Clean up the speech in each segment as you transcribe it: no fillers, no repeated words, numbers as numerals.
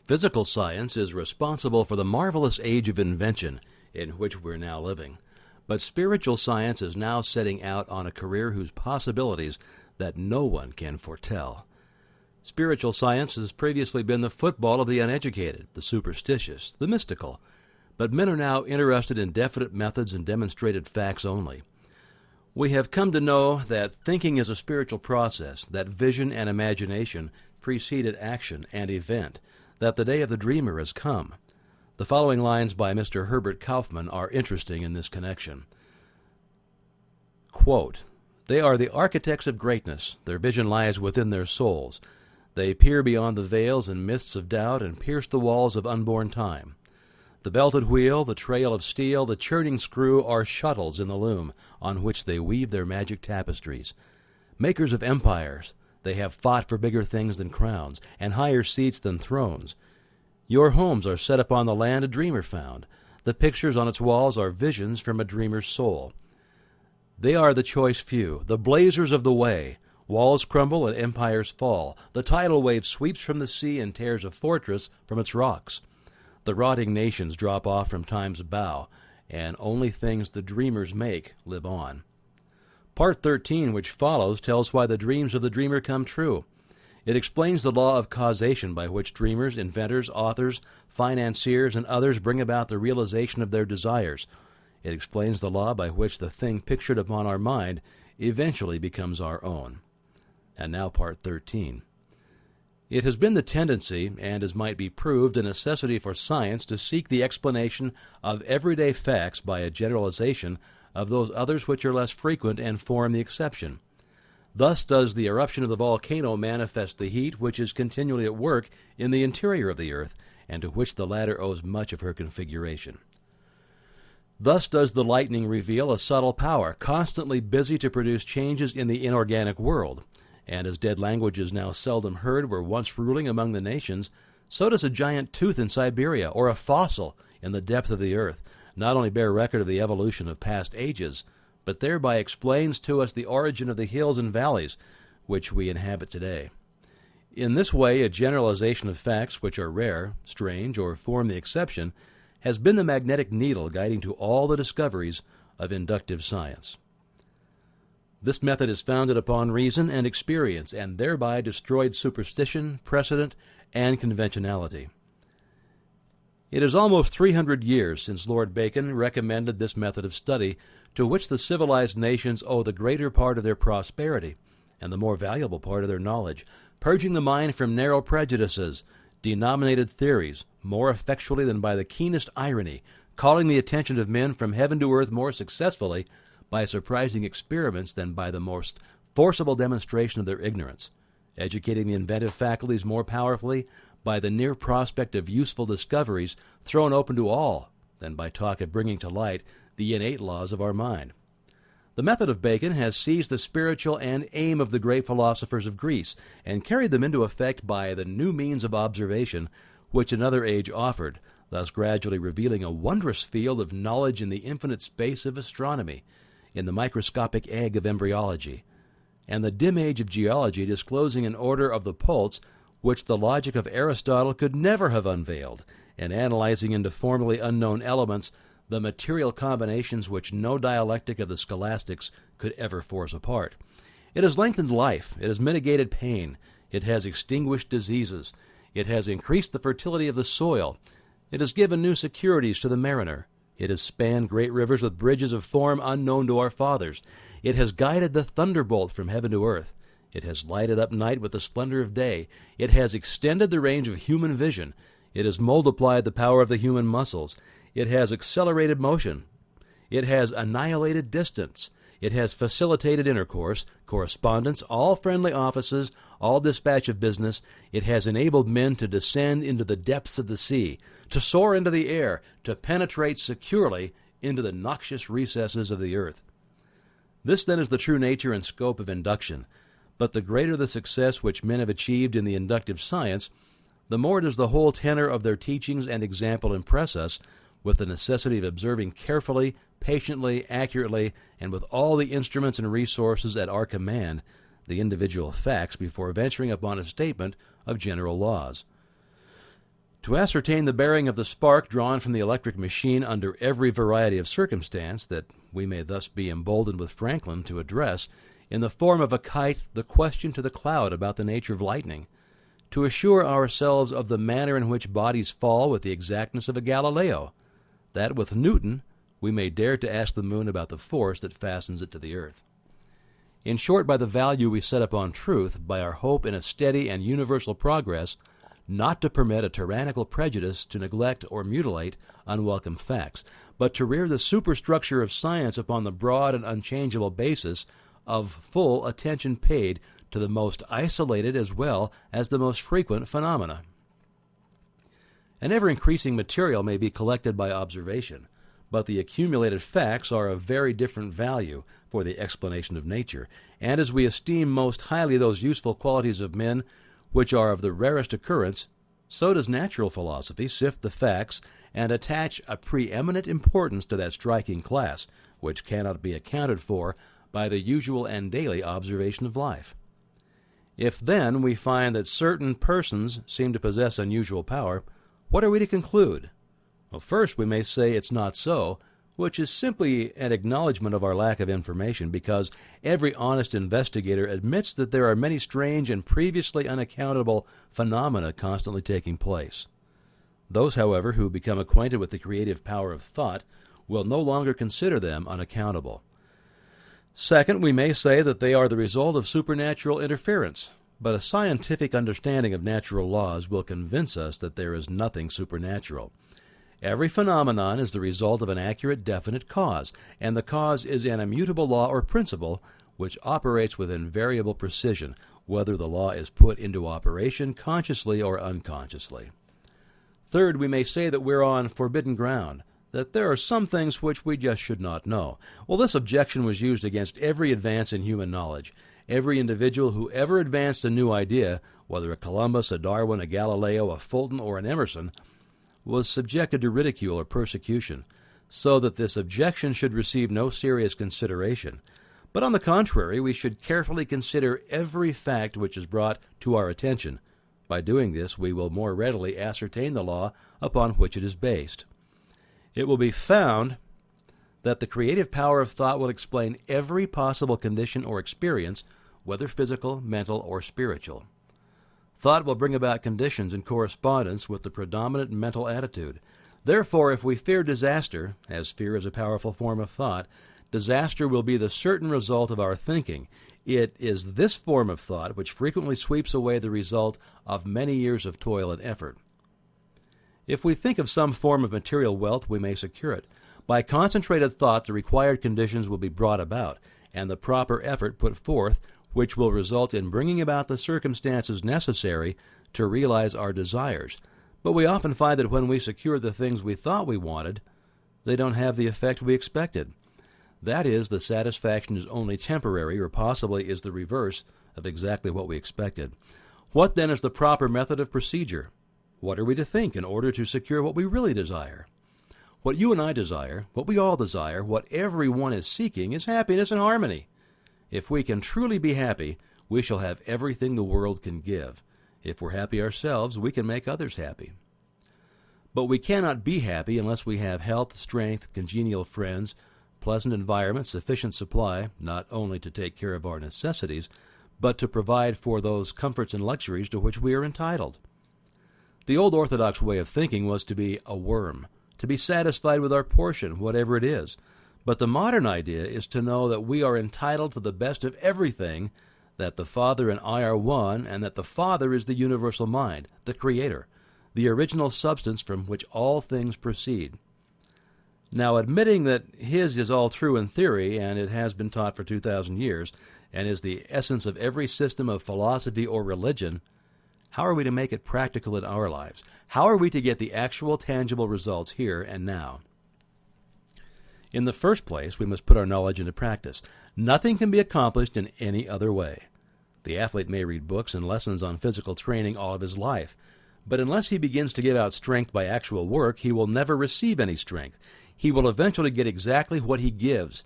Physical science is responsible for the marvelous age of invention in which we're now living. But spiritual science is now setting out on a career whose possibilities that no one can foretell. Spiritual science has previously been the football of the uneducated, the superstitious, the mystical. But men are now interested in definite methods and demonstrated facts only. We have come to know that thinking is a spiritual process, that vision and imagination preceded action and event, that the day of the dreamer has come. The following lines by Mr. Herbert Kaufman are interesting in this connection. Quote, "They are the architects of greatness. Their vision lies within their souls. They peer beyond the veils and mists of doubt and pierce the walls of unborn time. The belted wheel, the trail of steel, the churning screw are shuttles in the loom on which they weave their magic tapestries. Makers of empires, they have fought for bigger things than crowns and higher seats than thrones. Your homes are set upon the land a dreamer found. The pictures on its walls are visions from a dreamer's soul. They are the choice few, the blazers of the way. Walls crumble and empires fall. The tidal wave sweeps from the sea and tears a fortress from its rocks. The rotting nations drop off from time's bow, and only things the dreamers make live on." Part 13, which follows, tells why the dreams of the dreamer come true. It explains the law of causation by which dreamers, inventors, authors, financiers, and others bring about the realization of their desires. It explains the law by which the thing pictured upon our mind eventually becomes our own. And now Part 13. It has been the tendency, and as might be proved, a necessity for science to seek the explanation of everyday facts by a generalization of those others which are less frequent and form the exception. Thus does the eruption of the volcano manifest the heat which is continually at work in the interior of the earth, and to which the latter owes much of her configuration. Thus does the lightning reveal a subtle power, constantly busy to produce changes in the inorganic world. And as dead languages now seldom heard were once ruling among the nations, so does a giant tooth in Siberia or a fossil in the depth of the earth not only bear record of the evolution of past ages, but thereby explains to us the origin of the hills and valleys which we inhabit today. In this way, a generalization of facts which are rare, strange, or form the exception has been the magnetic needle guiding to all the discoveries of inductive science. This method is founded upon reason and experience, and thereby destroyed superstition, precedent, and conventionality. It is almost 300 years since Lord Bacon recommended this method of study, to which the civilized nations owe the greater part of their prosperity and the more valuable part of their knowledge, purging the mind from narrow prejudices, denominated theories, more effectually than by the keenest irony, calling the attention of men from heaven to earth more successfully by surprising experiments than by the most forcible demonstration of their ignorance, educating the inventive faculties more powerfully by the near prospect of useful discoveries thrown open to all than by talk of bringing to light the innate laws of our mind. The method of Bacon has seized the spiritual and aim of the great philosophers of Greece and carried them into effect by the new means of observation which another age offered, thus gradually revealing a wondrous field of knowledge in the infinite space of astronomy, in the microscopic egg of embryology, and the dim age of geology disclosing an order of the pulse which the logic of Aristotle could never have unveiled, and analyzing into formerly unknown elements the material combinations which no dialectic of the scholastics could ever force apart. It has lengthened life, it has mitigated pain, it has extinguished diseases, it has increased the fertility of the soil, it has given new securities to the mariner, it has spanned great rivers with bridges of form unknown to our fathers, it has guided the thunderbolt from heaven to earth, it has lighted up night with the splendor of day, it has extended the range of human vision, it has multiplied the power of the human muscles, it has accelerated motion, it has annihilated distance, it has facilitated intercourse, correspondence, all friendly offices, all dispatch of business. It has enabled men to descend into the depths of the sea, to soar into the air, to penetrate securely into the noxious recesses of the earth. This, then, is the true nature and scope of induction. But the greater the success which men have achieved in the inductive science, the more does the whole tenor of their teachings and example impress us with the necessity of observing carefully, patiently, accurately, and with all the instruments and resources at our command, the individual facts before venturing upon a statement of general laws. To ascertain the bearing of the spark drawn from the electric machine under every variety of circumstance, that we may thus be emboldened with Franklin to address, in the form of a kite, the question to the cloud about the nature of lightning, to assure ourselves of the manner in which bodies fall with the exactness of a Galileo, that with Newton we may dare to ask the moon about the force that fastens it to the earth. In short, by the value we set upon truth, by our hope in a steady and universal progress, not to permit a tyrannical prejudice to neglect or mutilate unwelcome facts, but to rear the superstructure of science upon the broad and unchangeable basis of full attention paid to the most isolated as well as the most frequent phenomena. An ever-increasing material may be collected by observation, but the accumulated facts are of very different value for the explanation of nature, and as we esteem most highly those useful qualities of men which are of the rarest occurrence, so does natural philosophy sift the facts and attach a preeminent importance to that striking class which cannot be accounted for by the usual and daily observation of life. If, then, we find that certain persons seem to possess unusual power, what are we to conclude? Well, first we may say it's not so, which is simply an acknowledgment of our lack of information, because every honest investigator admits that there are many strange and previously unaccountable phenomena constantly taking place. Those, however, who become acquainted with the creative power of thought will no longer consider them unaccountable. Second, we may say that they are the result of supernatural interference, but a scientific understanding of natural laws will convince us that there is nothing supernatural. Every phenomenon is the result of an accurate, definite cause, and the cause is an immutable law or principle which operates with invariable precision, whether the law is put into operation consciously or unconsciously. Third, we may say that we're on forbidden ground, that there are some things which we just should not know. Well, this objection was used against every advance in human knowledge. Every individual who ever advanced a new idea, whether a Columbus, a Darwin, a Galileo, a Fulton, or an Emerson, was subjected to ridicule or persecution, so that this objection should receive no serious consideration. But on the contrary, we should carefully consider every fact which is brought to our attention. By doing this, we will more readily ascertain the law upon which it is based. It will be found that the creative power of thought will explain every possible condition or experience, whether physical, mental, or spiritual. Thought will bring about conditions in correspondence with the predominant mental attitude. Therefore, if we fear disaster, as fear is a powerful form of thought, disaster will be the certain result of our thinking. It is this form of thought which frequently sweeps away the result of many years of toil and effort. If we think of some form of material wealth, we may secure it. By concentrated thought, the required conditions will be brought about, and the proper effort put forth, which will result in bringing about the circumstances necessary to realize our desires. But we often find that when we secure the things we thought we wanted, they don't have the effect we expected. That is, the satisfaction is only temporary, or possibly is the reverse of exactly what we expected. What then is the proper method of procedure? What are we to think in order to secure what we really desire? What you and I desire, what we all desire, what everyone is seeking, is happiness and harmony. If we can truly be happy, we shall have everything the world can give. If we're happy ourselves, we can make others happy. But we cannot be happy unless we have health, strength, congenial friends, pleasant environment, sufficient supply, not only to take care of our necessities, but to provide for those comforts and luxuries to which we are entitled. The old orthodox way of thinking was to be a worm, to be satisfied with our portion, whatever it is. But the modern idea is to know that we are entitled to the best of everything, that the Father and I are one, and that the Father is the universal mind, the Creator, the original substance from which all things proceed. Now, admitting that His is all true in theory, and it has been taught for 2,000 years, and is the essence of every system of philosophy or religion, how are we to make it practical in our lives? How are we to get the actual tangible results here and now? In the first place, we must put our knowledge into practice. Nothing can be accomplished in any other way. The athlete may read books and lessons on physical training all of his life, but unless he begins to give out strength by actual work, he will never receive any strength. He will eventually get exactly what he gives,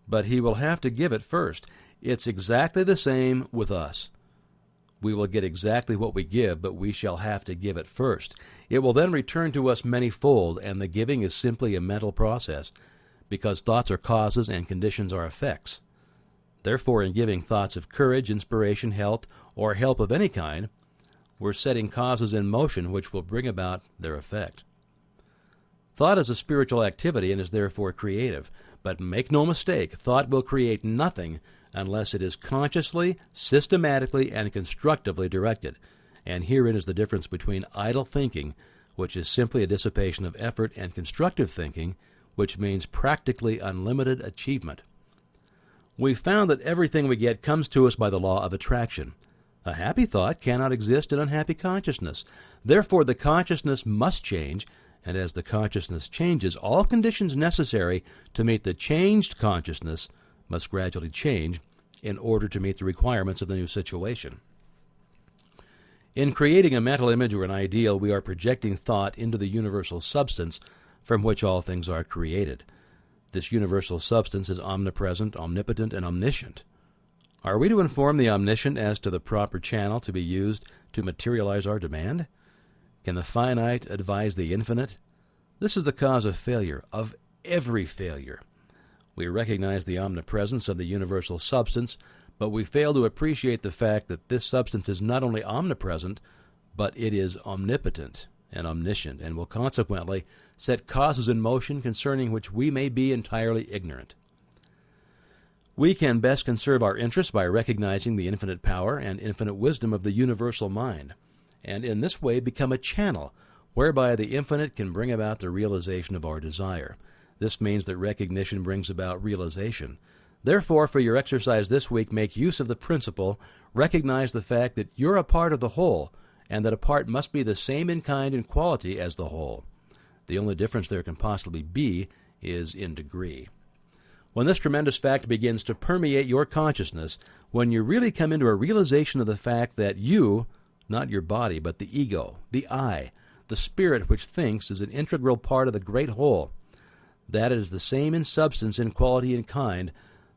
but he will have to give it first. It's exactly the same with us. we will get exactly what we give, but we shall have to give it first. It will then return to us manyfold, and the giving is simply a mental process, because thoughts are causes and conditions are effects. Therefore, in giving thoughts of courage, inspiration, health, or help of any kind, we're setting causes in motion which will bring about their effect. Thought is a spiritual activity and is therefore creative. But make no mistake, thought will create nothing unless it is consciously, systematically, and constructively directed. And herein is the difference between idle thinking, which is simply a dissipation of effort, and constructive thinking, which means practically unlimited achievement. We found that everything we get comes to us by the law of attraction. A happy thought cannot exist in unhappy consciousness. Therefore, the consciousness must change, and as the consciousness changes, all conditions necessary to meet the changed consciousness must gradually change in order to meet the requirements of the new situation. In creating a mental image or an ideal, we are projecting thought into the universal substance from which all things are created. This universal substance is omnipresent, omnipotent, and omniscient. Are we to inform the omniscient as to the proper channel to be used to materialize our demand? Can the finite advise the infinite? This is the cause of failure, of every failure. We recognize the omnipresence of the universal substance, but we fail to appreciate the fact that this substance is not only omnipresent, but it is omnipotent and omniscient, and will consequently set causes in motion concerning which we may be entirely ignorant. We can best conserve our interests by recognizing the infinite power and infinite wisdom of the universal mind, and in this way become a channel whereby the infinite can bring about the realization of our desire. This means that recognition brings about realization. Therefore, for your exercise this week, make use of the principle, recognize the fact that you're a part of the whole, and that a part must be the same in kind and quality as the whole. The only difference there can possibly be is in degree. When this tremendous fact begins to permeate your consciousness, when you really come into a realization of the fact that you, not your body, but the ego, the I, the spirit which thinks, is an integral part of the great whole, that it is the same in substance, in quality, and kind,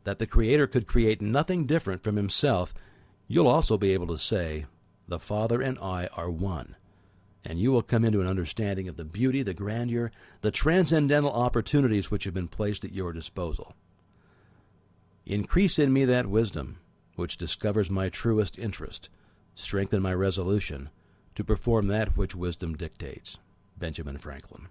that the Creator could create nothing different from Himself, you'll also be able to say, the Father and I are one. And you will come into an understanding of the beauty, the grandeur, the transcendental opportunities which have been placed at your disposal. Increase in me that wisdom which discovers my truest interest. Strengthen my resolution to perform that which wisdom dictates. Benjamin Franklin.